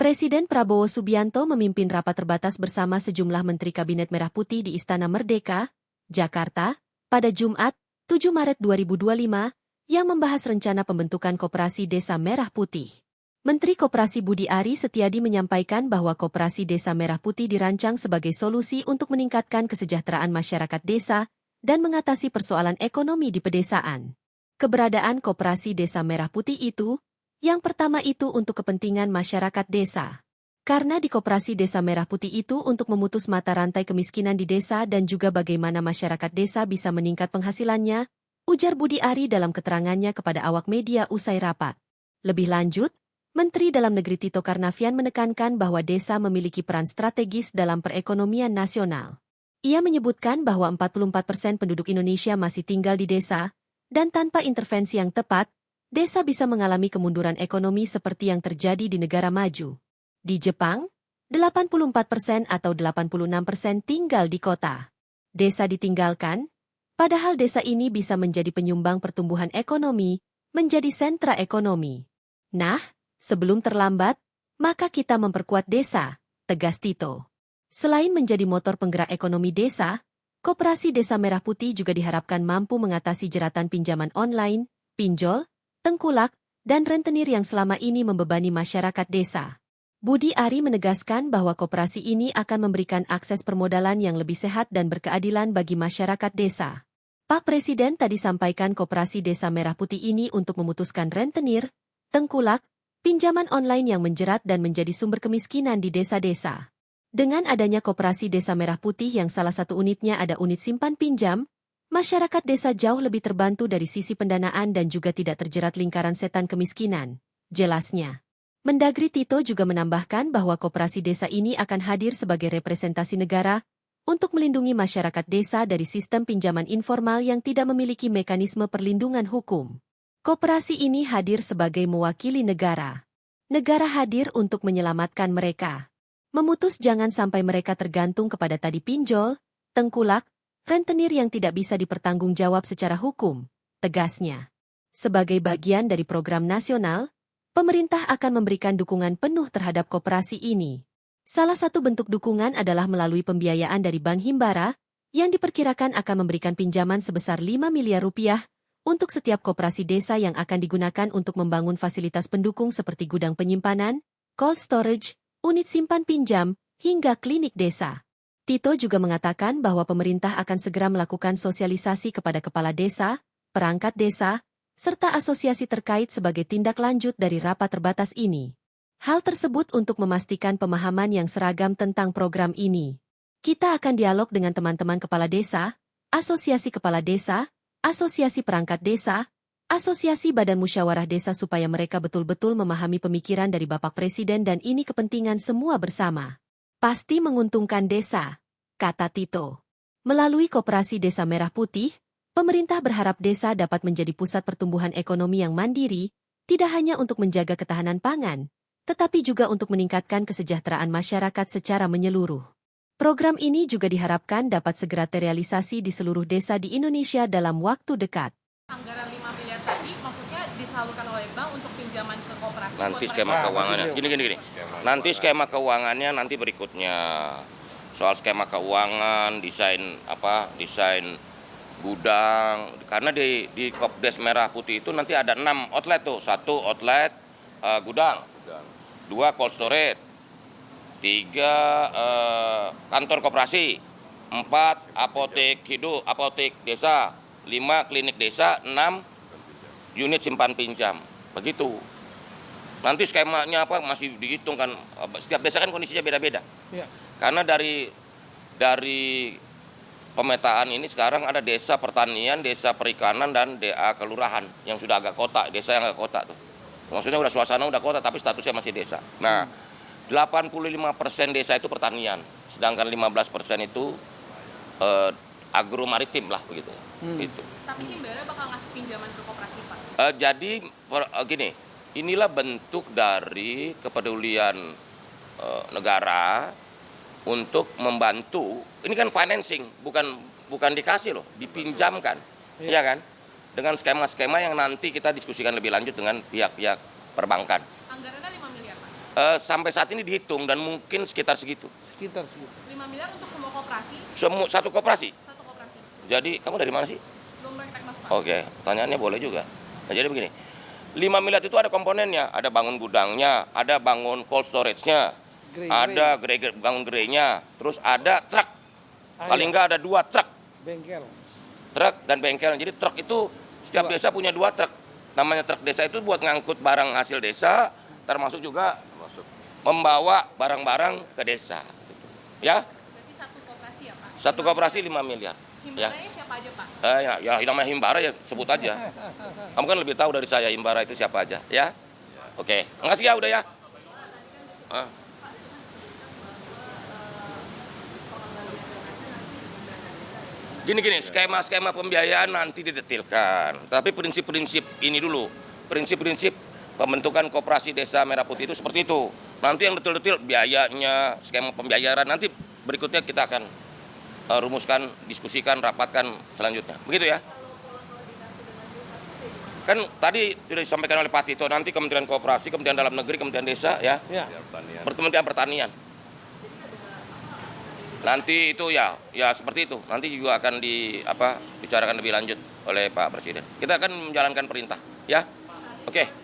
Presiden Prabowo Subianto memimpin rapat terbatas bersama sejumlah Menteri Kabinet Merah Putih di Istana Merdeka, Jakarta, pada Jumat, 7 Maret 2025, yang membahas rencana pembentukan Koperasi Desa Merah Putih. Menteri Koperasi Budi Ari Setiadi menyampaikan bahwa Koperasi Desa Merah Putih dirancang sebagai solusi untuk meningkatkan kesejahteraan masyarakat desa dan mengatasi persoalan ekonomi di pedesaan. Keberadaan Koperasi Desa Merah Putih itu, yang pertama itu untuk kepentingan masyarakat desa. Karena di Koperasi Desa Merah Putih itu untuk memutus mata rantai kemiskinan di desa dan juga bagaimana masyarakat desa bisa meningkat penghasilannya, ujar Budi Ari dalam keterangannya kepada awak media usai rapat. Lebih lanjut, Menteri Dalam Negeri Tito Karnavian menekankan bahwa desa memiliki peran strategis dalam perekonomian nasional. Ia menyebutkan bahwa 44% penduduk Indonesia masih tinggal di desa, dan tanpa intervensi yang tepat, desa bisa mengalami kemunduran ekonomi seperti yang terjadi di negara maju. Di Jepang, 84% atau 86% tinggal di kota. Desa ditinggalkan, padahal desa ini bisa menjadi penyumbang pertumbuhan ekonomi, menjadi sentra ekonomi. Nah, sebelum terlambat, maka kita memperkuat desa, tegas Tito. Selain menjadi motor penggerak ekonomi desa, Koperasi Desa Merah Putih juga diharapkan mampu mengatasi jeratan pinjaman online, pinjol, tengkulak, dan rentenir yang selama ini membebani masyarakat desa. Budi Ari menegaskan bahwa koperasi ini akan memberikan akses permodalan yang lebih sehat dan berkeadilan bagi masyarakat desa. Pak Presiden tadi sampaikan Koperasi Desa Merah Putih ini untuk memutuskan rentenir, tengkulak, pinjaman online yang menjerat dan menjadi sumber kemiskinan di desa-desa. Dengan adanya Koperasi Desa Merah Putih yang salah satu unitnya ada unit simpan pinjam, masyarakat desa jauh lebih terbantu dari sisi pendanaan dan juga tidak terjerat lingkaran setan kemiskinan, jelasnya. Mendagri Tito juga menambahkan bahwa Koperasi Desa ini akan hadir sebagai representasi negara untuk melindungi masyarakat desa dari sistem pinjaman informal yang tidak memiliki mekanisme perlindungan hukum. Koperasi ini hadir sebagai mewakili negara. Negara hadir untuk menyelamatkan mereka. Memutus jangan sampai mereka tergantung kepada tadi pinjol, tengkulak, rentenir yang tidak bisa dipertanggungjawab secara hukum, tegasnya. Sebagai bagian dari program nasional, pemerintah akan memberikan dukungan penuh terhadap koperasi ini. Salah satu bentuk dukungan adalah melalui pembiayaan dari Bank Himbara, yang diperkirakan akan memberikan pinjaman sebesar 5 miliar rupiah, untuk setiap koperasi desa yang akan digunakan untuk membangun fasilitas pendukung seperti gudang penyimpanan, cold storage, unit simpan pinjam, hingga klinik desa. Tito juga mengatakan bahwa pemerintah akan segera melakukan sosialisasi kepada kepala desa, perangkat desa, serta asosiasi terkait sebagai tindak lanjut dari rapat terbatas ini. Hal tersebut untuk memastikan pemahaman yang seragam tentang program ini. Kita akan dialog dengan teman-teman kepala desa, asosiasi kepala desa, asosiasi perangkat desa, asosiasi badan musyawarah desa supaya mereka betul-betul memahami pemikiran dari Bapak Presiden dan ini kepentingan semua bersama. Pasti menguntungkan desa, kata Tito. Melalui Koperasi Desa Merah Putih, pemerintah berharap desa dapat menjadi pusat pertumbuhan ekonomi yang mandiri, tidak hanya untuk menjaga ketahanan pangan, tetapi juga untuk meningkatkan kesejahteraan masyarakat secara menyeluruh. Program ini juga diharapkan dapat segera terrealisasi di seluruh desa di Indonesia dalam waktu dekat. Anggaran 5 miliar tadi maksudnya disalurkan oleh bank untuk pinjaman ke koperasi? Nanti skema keuangannya, gini. Nanti skema keuangannya nanti berikutnya. Soal skema keuangan, desain gudang. Karena di Kopdes Merah Putih itu nanti ada 6 outlet tuh. 1 outlet gudang, 2 cold storage, 3 kantor koperasi, 4 apotek hidup, apotek desa, 5 klinik desa, 6 unit simpan pinjam. Begitu. Nanti skemanya apa masih dihitung kan. Setiap desa kan kondisinya beda-beda. Ya. Karena dari pemetaan ini sekarang ada desa pertanian, desa perikanan, dan DA kelurahan yang sudah agak kota, desa yang agak kota tuh. Maksudnya udah suasana udah kota tapi statusnya masih desa. Nah, 85% desa itu pertanian, sedangkan 15% itu agro maritim lah begitu. Gitu. Tapi Himbara bakal ngasih pinjaman ke koperasi, Pak? Jadi gini, inilah bentuk dari kepedulian negara untuk membantu. Ini kan financing, bukan dikasih loh, dipinjamkan, ya kan? Dengan skema-skema yang nanti kita diskusikan lebih lanjut dengan pihak-pihak perbankan. Anggarannya 5 miliar, Pak? Sampai saat ini dihitung dan mungkin sekitar segitu. Sekitar segitu. 5 miliar untuk semua koperasi, Satu koperasi. satu koperasi. Jadi kamu dari mana sih? Belum praktek Mas Pak. Oke, pertanyaannya boleh juga. Nah, jadi begini, 5 miliar itu ada komponennya, ada bangun gudangnya, ada bangun cold storage-nya, ada bangun gerai-nya, terus ada truk. Paling nggak ada 2 truk. Bengkel. Truk dan bengkel. Jadi truk itu setiap desa punya 2 truk. Namanya truk desa itu buat ngangkut barang hasil desa, termasuk juga membawa barang-barang ke desa. Gitu. Ya, Berarti satu koperasi ya Pak? satu koperasi 5 miliar. Ya. Himbaranya siapa aja Pak? Ya namanya himbara ya sebut aja. Kamu kan lebih tahu dari saya himbara itu siapa aja, ya? Oke, makasih ya udah ya. Gini, skema-skema pembiayaan nanti didetilkan. Tapi prinsip-prinsip ini dulu, prinsip-prinsip pembentukan koperasi desa Merah Putih itu seperti itu. Nanti yang detil-detil biayanya, skema pembiayaan nanti berikutnya kita akan rumuskan, diskusikan, rapatkan selanjutnya. Begitu ya? Kan tadi sudah disampaikan oleh Pak Tito, nanti Kementerian Koperasi, Kementerian Dalam Negeri, Kementerian Desa, ya, Kementerian Pertanian. Nanti itu ya seperti itu. Nanti juga akan dibicarakan lebih lanjut oleh Pak Presiden. Kita akan menjalankan perintah, ya. Oke.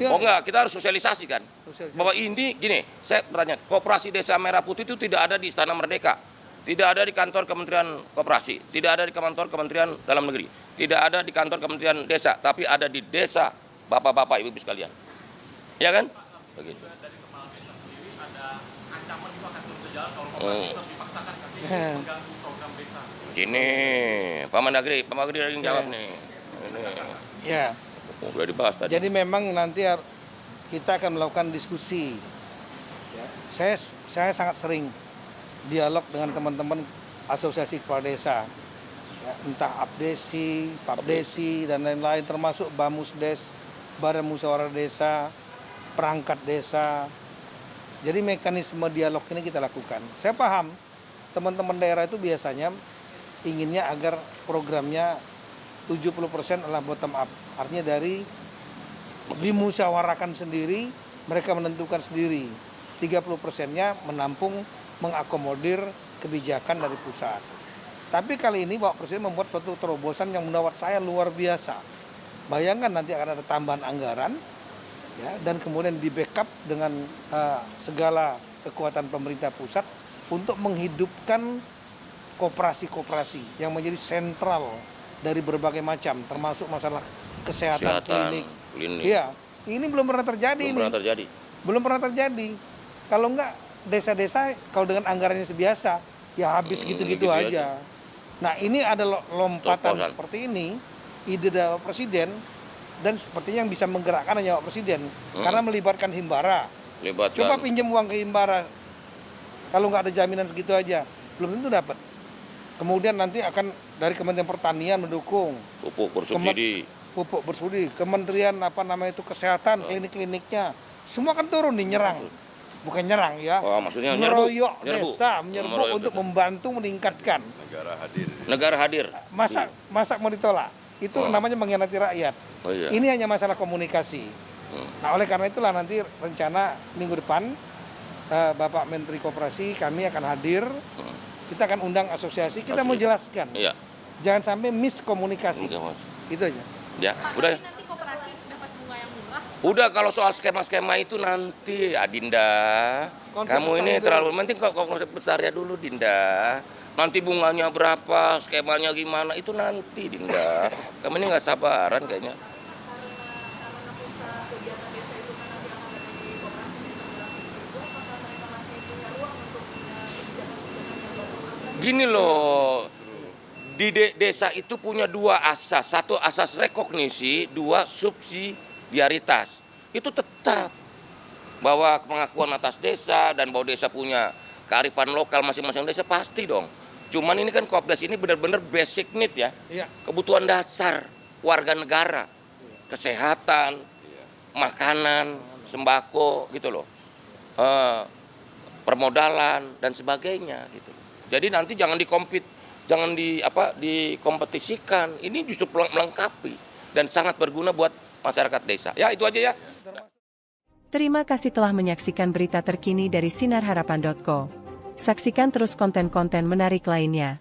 Oh enggak, kita harus sosialisasikan. Bahwa ini gini, saya bertanya, Koperasi Desa Merah Putih itu tidak ada di Istana Merdeka, tidak ada di kantor Kementerian Koperasi, tidak ada di kantor Kementerian Dalam Negeri, tidak ada di kantor Kementerian Desa, tapi ada di desa bapak-bapak, ibu-ibu sekalian. Ya kan? Begitu. Gini, Pak Mendagri yang jawab nih. Ini. Ya. Udah dibahas tadi. Jadi memang nanti kita akan melakukan diskusi. Ya. Saya sangat sering dialog dengan teman-teman asosiasi kepala desa. Ya, entah Abdesi, Papdesi, dan lain-lain, termasuk Bamusdes, Badan Musyawarah Desa, perangkat desa. Jadi mekanisme dialog ini kita lakukan. Saya paham teman-teman daerah itu biasanya inginnya agar programnya 70% adalah bottom up. Artinya dari dimusyawarakan sendiri, mereka menentukan sendiri. 30%-nya menampung, mengakomodir kebijakan dari pusat. Tapi kali ini Bapak Presiden membuat suatu terobosan yang menurut saya luar biasa. Bayangkan nanti akan ada tambahan anggaran, ya, dan kemudian di backup dengan segala kekuatan pemerintah pusat untuk menghidupkan koperasi-koperasi yang menjadi sentral dari berbagai macam, termasuk masalah kesehatan klinik. Iya, ini belum pernah terjadi. Belum pernah terjadi. Kalau enggak desa-desa kalau dengan anggarannya sebiasa, ya habis gitu-gitu aja. Nah, ini ada lompatan seperti ini, ide dari Presiden. Dan sepertinya yang bisa menggerakkan hanya Pak Presiden, karena melibatkan himbara. Coba pinjam uang ke himbara, kalau nggak ada jaminan segitu aja, belum tentu dapat. Kemudian nanti akan dari Kementerian Pertanian mendukung pupuk bersubsidi, Kementerian Kesehatan, klinik-kliniknya, semua kan turun nih, nyerang, bukan nyerang ya, maksudnya meroyok desa, menyerbu untuk membantu meningkatkan. Negara hadir. Masa mau ditolak? Itu namanya mengkhianati rakyat. Iya. Ini hanya masalah komunikasi. Nah, oleh karena itulah nanti rencana minggu depan Bapak Menteri Koperasi kami akan hadir. Kita akan undang asosiasi. Kita mau jelaskan. Iya. Jangan sampai miskomunikasi. Itu aja. Ya, udah. Nanti koperasi dapat bunga yang murah. Udah, kalau soal skema-skema itu nanti, Dinda. Kamu ini terlalu penting kok konsep besarnya dulu, Dinda. Nanti bunganya berapa, skemanya gimana, itu nanti, Dinda. Kamu ini nggak sabaran kayaknya. Gini loh, di desa itu punya 2 asas. 1 asas rekognisi, 2 subsidiaritas. Itu tetap bahwa pengakuan atas desa dan bahwa desa punya kearifan lokal masing-masing desa pasti dong. Cuman ini kan Kopdas ini benar-benar basic need ya. Kebutuhan dasar warga negara. Kesehatan, makanan, sembako gitu loh. Permodalan dan sebagainya gitu. Jadi nanti jangan dikompetisikan. Ini justru melengkapi dan sangat berguna buat masyarakat desa. Ya itu aja ya. Terima kasih telah menyaksikan berita terkini dari sinarharapan.co. Saksikan terus konten-konten menarik lainnya.